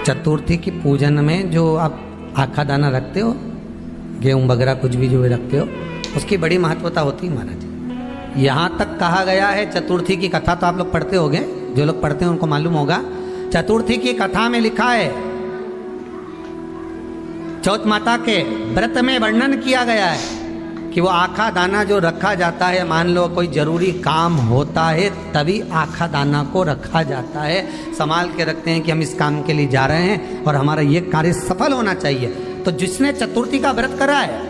चतुर्थी की पूजन में जो आप आखा दाना रखते हो, गेहूं वगैरह कुछ भी जो भी रखते हो, उसकी बड़ी महत्वता होती है महाराज। यहाँ तक कहा गया है, चतुर्थी की कथा तो आप लोग पढ़ते होंगे, जो लोग पढ़ते हैं उनको मालूम होगा। चतुर्थी की कथा में लिखा है, चौथ माता के व्रत में वर्णन किया गया है कि वो आखा दाना जो रखा जाता है, मान लो कोई जरूरी काम होता है तभी आखा दाना को रखा जाता है, संभाल के रखते हैं कि हम इस काम के लिए जा रहे हैं और हमारा ये कार्य सफल होना चाहिए। तो जिसने चतुर्थी का व्रत करा है,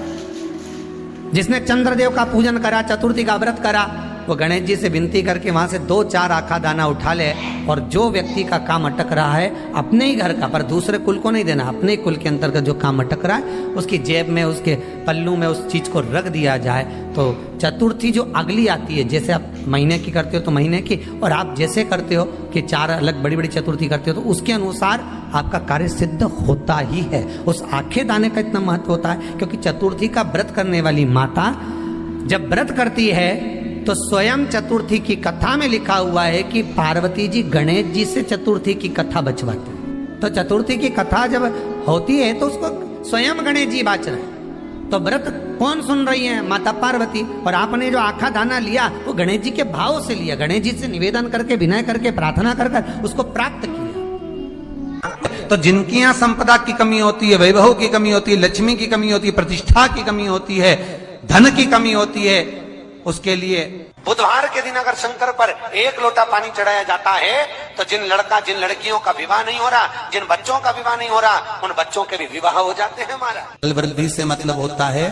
जिसने चंद्रदेव का पूजन करा, चतुर्थी का व्रत करा, वो गणेश जी से विनती करके वहां से 2-4 आखा दाना उठा ले, और जो व्यक्ति का काम अटक रहा है अपने ही घर का, पर दूसरे कुल को नहीं देना, अपने ही कुल के अंतर्गत जो काम अटक रहा है उसकी जेब में, उसके पल्लू में उस चीज को रख दिया जाए। तो चतुर्थी जो अगली आती है, जैसे आप महीने की करते हो तो महीने की, और आप जैसे करते हो कि 4 अलग बड़ी बड़ी चतुर्थी करते हो तो उसके अनुसार आपका कार्य सिद्ध होता ही है। उस आखे दाने का इतना महत्व होता है क्योंकि चतुर्थी का व्रत करने वाली माता जब व्रत करती है तो स्वयं चतुर्थी की कथा में लिखा हुआ है कि पार्वती जी गणेश जी से चतुर्थी की कथा बचवाते हैं। तो चतुर्थी की कथा जब होती है तो उसको स्वयं गणेश जी बाच रहे हैं। तो व्रत कौन सुन रही है? माता पार्वती। और आपने जो आखा दाना लिया वो गणेश जी के भाव से लिया, गणेश जी से निवेदन करके, विनय करके, प्रार्थना कर उसको प्राप्त किया। तो जिनकी यहाँ संपदा की कमी होती है, वैभव की कमी होती है, लक्ष्मी की कमी होती है, प्रतिष्ठा की कमी होती है, धन की कमी होती है, उसके लिए बुधवार के दिन अगर शंकर पर 1 लोटा पानी चढ़ाया जाता है तो जिन लड़कियों का विवाह नहीं हो रहा, जिन बच्चों का विवाह नहीं हो रहा, उन बच्चों के भी विवाह हो जाते हैं। हमारा वृद्धि से मतलब होता है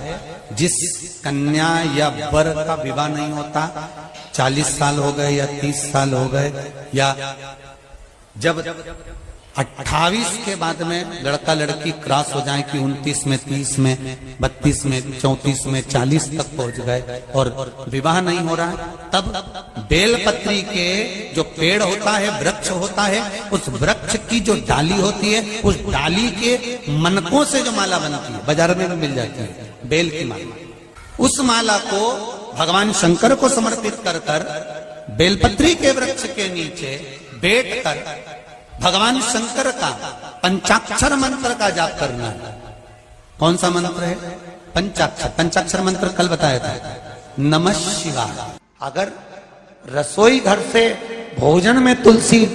जिस कन्या या वर का विवाह नहीं होता, 40 साल हो गए या 30 साल हो गए, या जब 28 के बाद में लड़का लड़की क्रॉस हो जाए कि 29 में, 30 में, 32 में, 34 में, 40 तक पहुंच गए और विवाह नहीं हो रहा है, तब बेलपत्री के जो पेड़ होता है, वृक्ष होता है, उस वृक्ष की जो डाली होती है, उस डाली के मनकों से जो माला बनती है, बाजार में भी मिल जाती है बेल की माला, उस माला को भगवान शंकर को समर्पित कर कर बेलपत्री के वृक्ष के नीचे बैठकर भगवान शंकर का पंचाक्षर मंत्र का जाप करना है। कौन सा मंत्र है? पंचाक्षर। पंचाक्षर मंत्र कल बताया था, नमः शिवाय। अगर रसोई घर से भोजन में तुलसी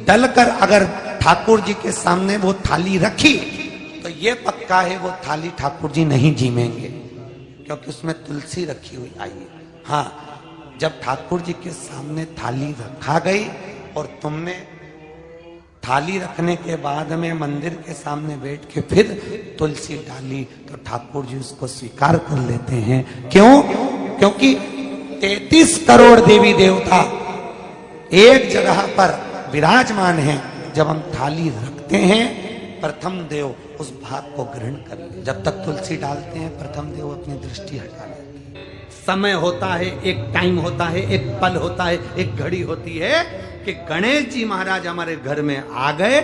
डलकर अगर ठाकुर जी के सामने वो थाली रखी तो ये पक्का है वो थाली ठाकुर जी नहीं जीमेंगे, क्योंकि उसमें तुलसी रखी हुई आई है। हाँ, जब ठाकुर जी के सामने थाली रखा गई और तुमने थाली रखने के बाद में मंदिर के सामने बैठ के फिर तुलसी डाली तो ठाकुर जी उसको स्वीकार कर लेते हैं। क्यों? क्योंकि 33 करोड़ देवी देवता एक जगह पर विराजमान हैं। जब हम थाली रखते हैं, प्रथम देव उस भाग को ग्रहण कर ले। जब तक तुलसी डालते हैं, प्रथम देव अपनी दृष्टि हटा लेते हैं। समय होता है, एक टाइम होता है, एक पल होता है, एक घड़ी होती है कि गणेश जी महाराज हमारे घर में आ गए।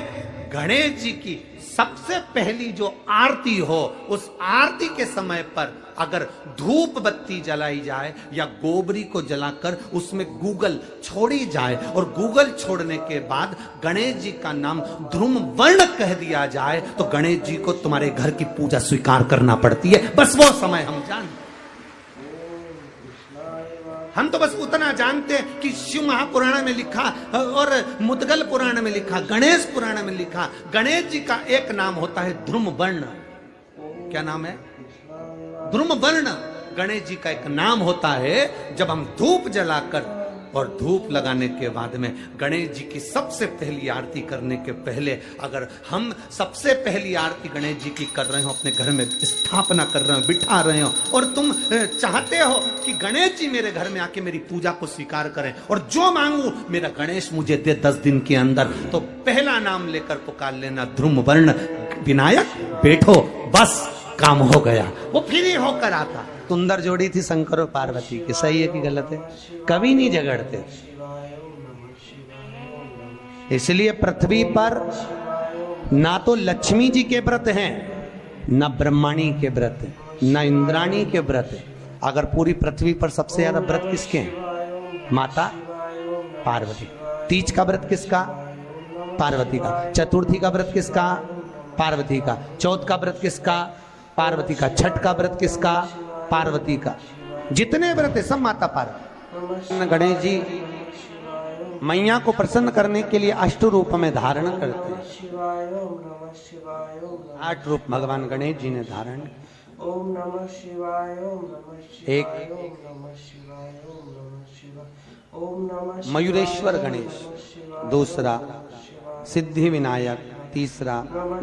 गणेश जी की सबसे पहली जो आरती हो, उस आरती के समय पर अगर धूप बत्ती जलाई जाए या गोबरी को जलाकर उसमें गूगल छोड़ी जाए और गूगल छोड़ने के बाद गणेश जी का नाम ध्रुम वर्ण कह दिया जाए तो गणेश जी को तुम्हारे घर की पूजा स्वीकार करना पड़ती है। बस वो समय हम जानते, हम तो बस उतना जानते हैं कि शिव महापुराण में लिखा और मुद्गल पुराण में लिखा, गणेश पुराण में लिखा, गणेश जी का एक नाम होता है ध्रुम वर्ण। क्या नाम है? ध्रुम वर्ण गणेश जी का एक नाम होता है। जब हम धूप जलाकर और धूप लगाने के बाद में गणेश जी की सबसे पहली आरती करने के पहले अगर हम सबसे पहली आरती गणेश जी की कर रहे हो, अपने घर में स्थापना कर रहे हो, बिठा रहे हो, और तुम चाहते हो कि गणेश जी मेरे घर में आके मेरी पूजा को स्वीकार करें और जो मांगू मेरा गणेश मुझे दे 10 दिन के अंदर, तो पहला नाम लेकर पुकार लेना ध्रुम वर्ण विनायक, बैठो, बस काम हो गया। वो फिर ही होकर आता। सुंदर जोड़ी थी शंकर और पार्वती की, सही है कि गलत है? कभी नहीं झगड़ते। इसलिए पृथ्वी पर ना तो लक्ष्मी जी के व्रत हैं, ना ब्रह्माणी के व्रत हैं, ना इंद्राणी के व्रत हैं। अगर पूरी पृथ्वी पर सबसे ज्यादा व्रत किसके हैं? माता पार्वती। तीज का व्रत किसका? पार्वती का। चतुर्थी का व्रत किसका? पार्वती का। चौथ का व्रत किसका? पार्वती का। छठ का व्रत किसका? पार्वती का। जितने व्रत है सब माता पार्वती। गणेश जी मैया को प्रसन्न करने के लिए अष्ट रूप में धारण करते हैं। 8 रूप भगवान गणेश जी ने धारण। ओम नमः शिवाय, ओम नमः शिवाय, एक ओम नमः शिवाय, ओम नमः शिवाय, ओम नमः मयूरेश्वर गणेश, दूसरा सिद्धि विनायक, तीसरा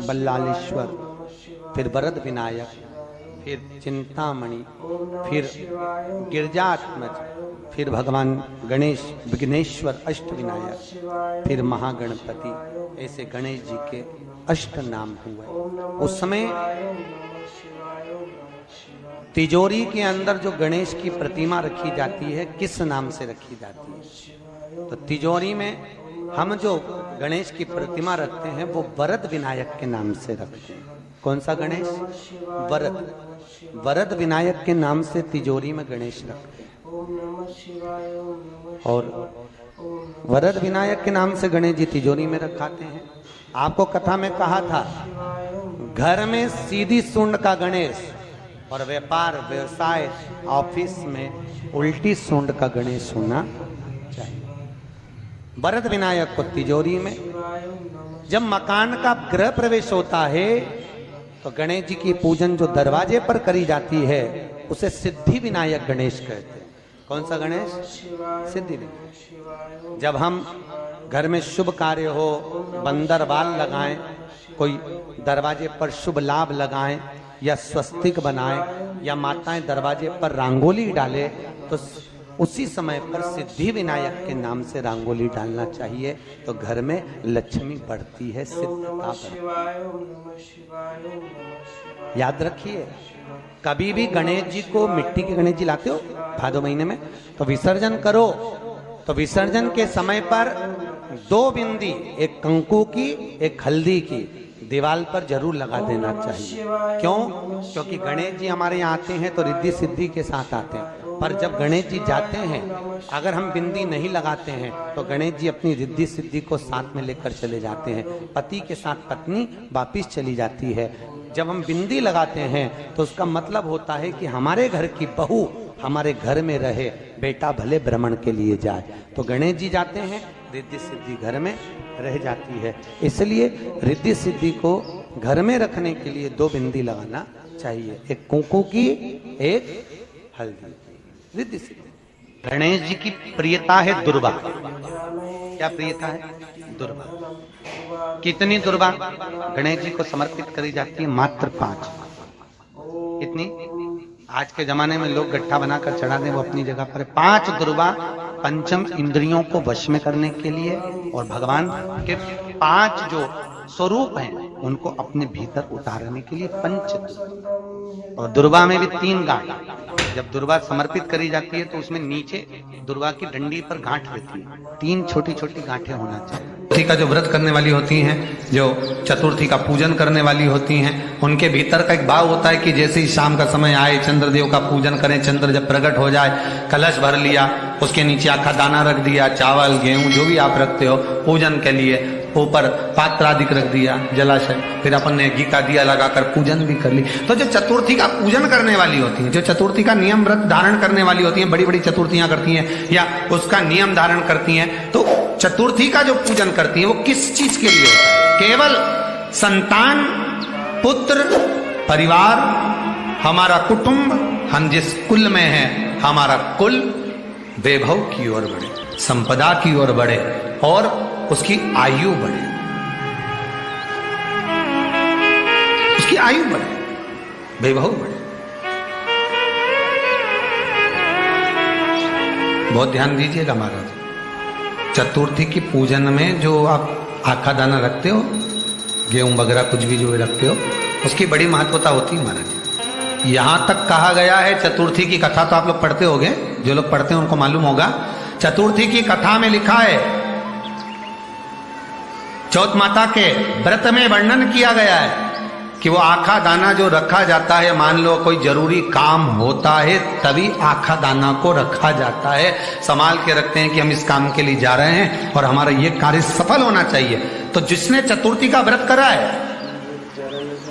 बल्लालेश्वर, फिर वरद विनायक, फिर चिंतामणि, फिर गिरजात्मज, फिर भगवान गणेश विघ्नेश्वर अष्ट विनायक, फिर महागणपति। ऐसे गणेश जी के अष्ट नाम हुए। उस समय तिजोरी के अंदर जो गणेश की प्रतिमा रखी जाती है किस नाम से रखी जाती है? तो तिजोरी में हम जो गणेश की प्रतिमा रखते हैं वो वरद विनायक के नाम से रखते हैं। कौन सा गणेश? वरद। वरद विनायक के नाम से तिजोरी में गणेश रखते हैं। और वरद विनायक के नाम से गणेश जी तिजोरी में रखाते हैं। आपको कथा में कहा था घर में सीधी सूंड का गणेश और व्यापार व्यवसाय ऑफिस में उल्टी सूंड का गणेश होना चाहिए। वरद विनायक को तिजोरी में। जब मकान का गृह प्रवेश होता है तो गणेश जी की पूजन जो दरवाजे पर करी जाती है उसे सिद्धि विनायक गणेश कहते हैं। कौन सा गणेश? सिद्धि विनायक। जब हम घर में शुभ कार्य हो, बंदरवाल लगाएं, कोई दरवाजे पर शुभ लाभ लगाएं या स्वस्तिक बनाएं या माताएं दरवाजे पर रंगोली डाले तो उसी समय पर सिद्धि विनायक के नाम से रंगोली डालना चाहिए। तो घर में लक्ष्मी बढ़ती है, सिद्धता बढ़ती है। याद रखिए कभी भी गणेश जी को, मिट्टी के गणेश जी लाते हो भादो महीने में, तो विसर्जन करो तो विसर्जन के समय पर 2 बिंदी, एक कंकु की एक हल्दी की, दीवार पर जरूर लगा देना चाहिए। क्यों? क्योंकि गणेश जी हमारे यहाँ आते हैं तो रिद्धि सिद्धि के साथ आते हैं, पर जब गणेश जी जाते हैं अगर हम बिंदी नहीं लगाते हैं तो गणेश जी अपनी रिद्धि सिद्धि को साथ में लेकर चले जाते हैं। पति के साथ पत्नी वापिस चली जाती है। जब हम बिंदी लगाते हैं तो उसका मतलब होता है कि हमारे घर की बहू हमारे घर में रहे, बेटा भले भ्रमण के लिए जाए। तो गणेश जी जाते हैं, रिद्धि सिद्धि घर में रह जाती है। इसलिए रिद्धि सिद्धि को घर में रखने के लिए 2 बिंदी लगाना चाहिए, एक कुंकू की एक हल्दी। रिद्धि सिद्धि। गणेश जी की प्रियता है दुर्वा। क्या प्रियता है? दुर्वा। कितनी दुर्वा गणेश जी को समर्पित करी जाती है? मात्र 5। कितनी? आज के जमाने में लोग गट्ठा बनाकर चढ़ा दें, वो अपनी जगह पर 5 दुर्वा पंचम इंद्रियों को वश में करने के लिए और भगवान के 5 जो स्वरूप हैं उनको अपने भीतर उतारने के लिए 5। और दुर्वा में भी 3 गांठ। जब दुर्वा समर्पित करी जाती है तो उसमें नीचे दुर्वा की डंडी पर गांठ रहती है, 3 छोटी छोटी गांठें होना चाहिए। चतुर्थी का जो व्रत करने वाली होती हैं, जो चतुर्थी का पूजन करने वाली होती हैं, उनके भीतर का एक भाव होता है कि जैसे ही शाम का समय आए चंद्रदेव का पूजन करें। चंद्र जब प्रकट हो जाए कलश भर लिया, उसके नीचे आखा दाना रख दिया, चावल गेहूं जो भी आप रखते हो पूजन के लिए, ऊपर पात्र आदि रख दिया, जलाशय, फिर अपन ने घी का दिया लगाकर पूजन भी कर ली। तो जो चतुर्थी का पूजन करने वाली होती है, जो चतुर्थी का नियम व्रत धारण करने वाली होती हैं, बड़ी बड़ी चतुर्थियां करती हैं या उसका नियम धारण करती हैं, तो चतुर्थी का जो पूजन करती है वो किस चीज के लिए होता है? केवल संतान, पुत्र, परिवार, हमारा कुटुंब, हम जिस कुल में हैं हमारा कुल वैभव की ओर बढ़े, संपदा की ओर बढ़े और उसकी आयु बढ़े, उसकी आयु बढ़े, वैभव बढ़े। बहुत ध्यान दीजिएगा महाराज। चतुर्थी की पूजन में जो आप आखा दाना रखते हो, गेहूं वगैरह कुछ भी जो रखते हो, उसकी बड़ी महत्वता होती है महाराज। यहां तक कहा गया है, चतुर्थी की कथा तो आप लोग पढ़ते होंगे, जो लोग पढ़ते हैं उनको मालूम होगा। चतुर्थी की कथा में लिखा है, चौथ माता के व्रत में वर्णन किया गया है कि वो आखा दाना जो रखा जाता है, मान लो कोई जरूरी काम होता है तभी आखा दाना को रखा जाता है, संभाल के रखते हैं कि हम इस काम के लिए जा रहे हैं और हमारा ये कार्य सफल होना चाहिए। तो जिसने चतुर्थी का व्रत करा है,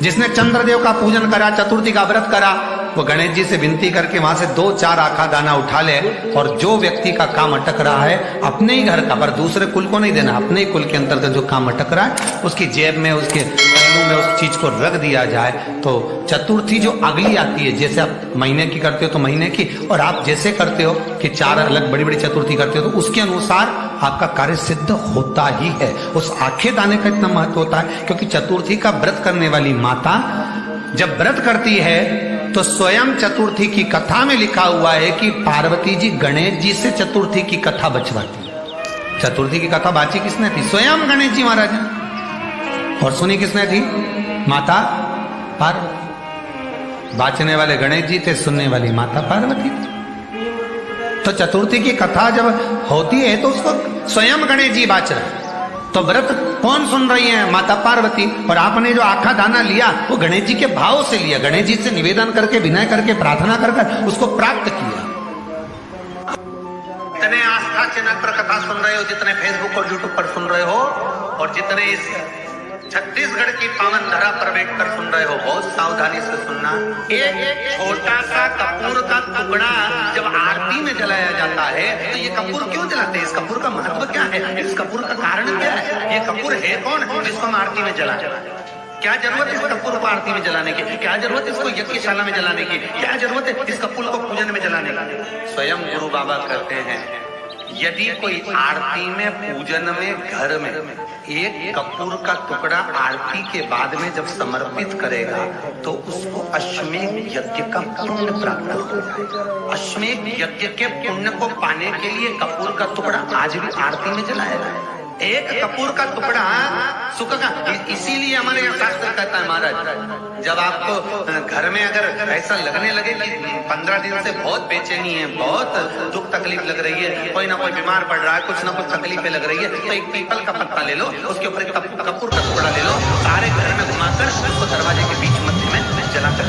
जिसने चंद्रदेव का पूजन करा, चतुर्थी का व्रत करा, वो गणेश जी से विनती करके वहां से 2-4 आखा दाना उठा ले, और जो व्यक्ति का काम अटक रहा है अपने ही घर का, पर दूसरे कुल को नहीं देना, अपने ही कुल के अंतर्गत जो काम अटक रहा है उसकी जेब में, उसके पल्लू में उस चीज को रख दिया जाए। तो चतुर्थी जो अगली आती है, जैसे आप महीने की करते हो तो महीने की, और आप जैसे करते हो कि 4 अलग बड़ी बड़ी चतुर्थी करते हो तो उसके अनुसार आपका कार्य सिद्ध होता ही है। उस आखे दाने का इतना महत्व होता है क्योंकि चतुर्थी का व्रत करने वाली माता जब व्रत करती है तो स्वयं चतुर्थी की कथा में लिखा हुआ है कि पार्वती जी गणेश जी से चतुर्थी की कथा बचवाती। चतुर्थी की कथा बाची किसने थी? स्वयं गणेश जी महाराज ने। और सुनी किसने थी? माता पार्वती। बाचने वाले गणेश जी थे, सुनने वाली माता पार्वती थी। तो चतुर्थी की कथा जब होती है तो उसको स्वयं गणेश जी बाच रहे हैं। तो व्रत कौन सुन रही है? माता पार्वती। और आपने जो आखा दाना लिया वो गणेश जी के भाव से लिया, गणेश जी से निवेदन करके, विनय करके, प्रार्थना कर उसको प्राप्त किया। जितने आस्था चैनल पर कथा सुन रहे हो, जितने फेसबुक और यूट्यूब पर सुन रहे हो, और जितने इस छत्तीसगढ़ की पावन धरा पर बैठकर सुन रहे हो, बहुत सावधानी से सुनना। एक छोटा सा कपूर का टुकड़ा जब आरती में जलाया जाता है तो ये कपूर क्यों जलाते हैं? इस कपूर का महत्व क्या है? इस कपूर का कारण क्या है? ये कपूर है कौन जिसको हम आरती में जला? क्या जरूरत है इस कपूर को आरती में जलाने की? क्या जरूरत है इसको यज्ञशाला में जलाने की? क्या जरूरत है इस कपूर को पूजन में जलाने की? स्वयं गुरु बाबा कहते हैं यदि कोई आरती में, पूजन में, घर में एक कपूर का टुकड़ा आरती के बाद में जब समर्पित करेगा तो उसको अश्वमेध यज्ञ का पुण्य प्राप्त होगा। अश्वमेध यज्ञ के पुण्य को पाने के लिए कपूर का टुकड़ा आज भी आरती में जलाया जाए। एक कपूर का टुकड़ा सुख का, इसीलिए हमारे यहाँ शास्त्र कहता है महाराज, जब आपको घर में अगर ऐसा लगने लगे कि 15 दिन से बहुत बेचैनी है, बहुत दुख तकलीफ लग रही है, कोई ना कोई बीमार पड़ रहा है, कुछ ना कुछ तकलीफें लग रही है, तो एक पीपल का पत्ता ले लो, उसके ऊपर एक कपूर का टुकड़ा ले लो, सारे घर में घुमाकर उसको दरवाजे के बीच मध्य में जलाकर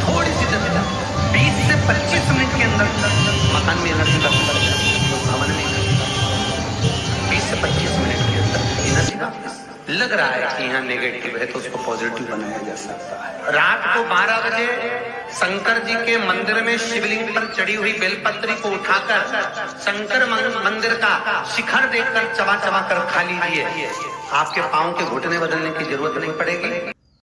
थोड़ी सी जगह 20 से 25 मिनट के अंदर मकान में एनर्जी का भवन में 20 से 25 मिनट के अंदर एनर्जी का लग रहा है कि यहाँ नेगेटिव है तो उसको पॉजिटिव बनाया जा सकता है। रात को 12 बजे शंकर जी के मंदिर में शिवलिंग पर चढ़ी हुई बेलपत्री को उठाकर शंकर मंदिर का शिखर देखकर चबा चबा कर खा लीजिए। आपके पांव के घुटने बदलने की जरूरत नहीं पड़ेगी।